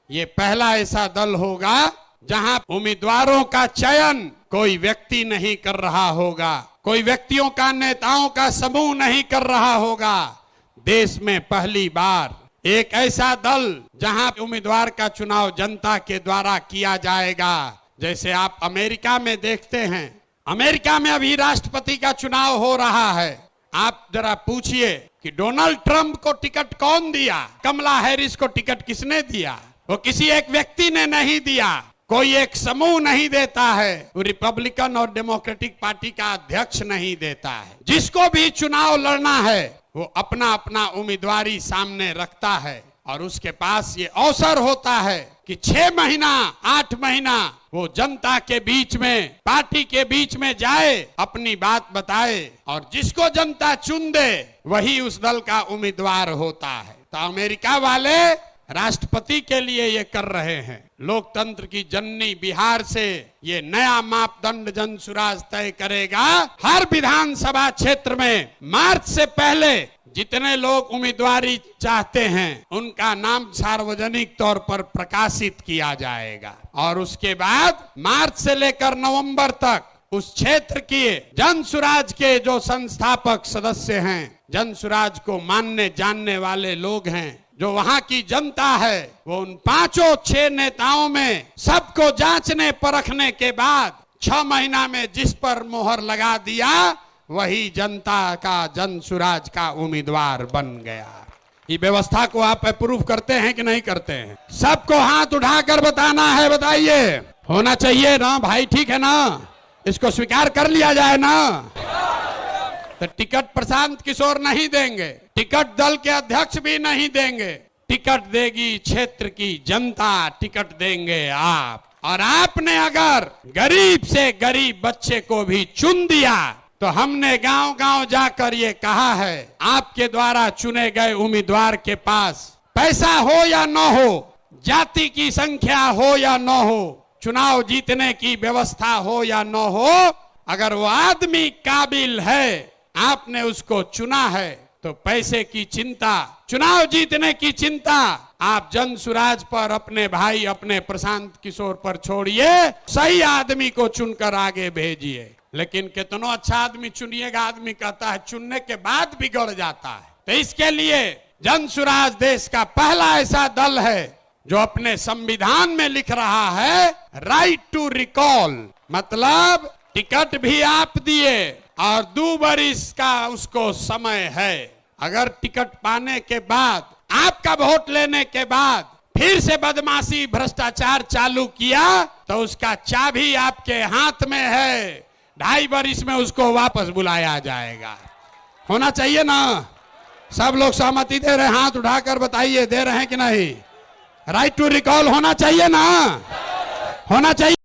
ये पहला ऐसा दल होगा जहां उम्मीदवारों का चयन कोई व्यक्ति नहीं कर रहा होगा, कोई व्यक्तियों का, नेताओं का समूह नहीं कर रहा होगा। देश में पहली बार एक ऐसा दल जहां उम्मीदवार का चुनाव जनता के द्वारा किया जाएगा। जैसे आप अमेरिका में देखते हैं, अमेरिका में अभी राष्ट्रपति का चुनाव हो रहा है। आप जरा पूछिए कि डोनाल्ड ट्रंप को टिकट कौन दिया, कमला हैरिस को टिकट किसने दिया? वो किसी एक व्यक्ति ने नहीं दिया, कोई एक समूह नहीं देता है, वो रिपब्लिकन और डेमोक्रेटिक पार्टी का अध्यक्ष नहीं देता है। जिसको भी चुनाव लड़ना है वो अपना अपना उम्मीदवारी सामने रखता है और उसके पास ये अवसर होता है कि 6 महीना 8 महीना वो जनता के बीच में, पार्टी के बीच में जाए, अपनी बात बताए और जिसको जनता चुन दे वही उस दल का उम्मीदवार होता है। तो अमेरिका वाले राष्ट्रपति के लिए ये कर रहे हैं। लोकतंत्र की जननी बिहार से ये नया मापदंड जनसुराज तय करेगा। हर विधानसभा क्षेत्र में मार्च से पहले जितने लोग उम्मीदवारी चाहते हैं उनका नाम सार्वजनिक तौर पर प्रकाशित किया जाएगा और उसके बाद मार्च से लेकर नवंबर तक उस क्षेत्र के जनसुराज के जो संस्थापक सदस्य हैं, जनसुराज को मानने जानने वाले लोग हैं, जो वहां की जनता है, वो उन 5-6 नेताओं में सबको जांचने परखने के बाद 6 महीना में जिस पर मोहर लगा दिया वही जनता का, जनसुराज का उम्मीदवार बन गया। ये व्यवस्था को आप अप्रूव करते हैं कि नहीं करते हैं? सबको हाथ उठाकर बताना है, बताइए। होना चाहिए ना भाई, ठीक है ना? इसको स्वीकार कर लिया जाए ना? तो टिकट प्रशांत किशोर नहीं देंगे, टिकट दल के अध्यक्ष भी नहीं देंगे, टिकट देगी क्षेत्र की जनता, टिकट देंगे आप। और आपने अगर गरीब से गरीब बच्चे को भी चुन दिया तो हमने गांव गांव जाकर ये कहा है, आपके द्वारा चुने गए उम्मीदवार के पास पैसा हो या न हो, जाति की संख्या हो या न हो, चुनाव जीतने की व्यवस्था हो या न हो, अगर वो आदमी काबिल है, आपने उसको चुना है, तो पैसे की चिंता, चुनाव जीतने की चिंता आप जनसुराज पर, अपने भाई, अपने प्रशांत किशोर पर छोड़िए। सही आदमी को चुनकर आगे भेजिए। लेकिन कितना अच्छा आदमी चुनिएगा, आदमी कहता है चुनने के बाद बिगड़ जाता है। तो इसके लिए जनसुराज देश का पहला ऐसा दल है जो अपने संविधान में लिख रहा है राइट टू रिकॉल, मतलब टिकट भी आप दिए और 2 वर्ष का उसको समय है। अगर टिकट पाने के बाद, आपका वोट लेने के बाद फिर से बदमाशी, भ्रष्टाचार चालू किया तो उसका चाबी आपके हाथ में है। 2.5 वर्ष में उसको वापस बुलाया जाएगा। होना चाहिए ना? सब लोग सहमति दे रहे हैं? हाथ उठाकर बताइए, दे रहे हैं कि नहीं? राइट टू रिकॉल होना चाहिए ना? होना चाहिए।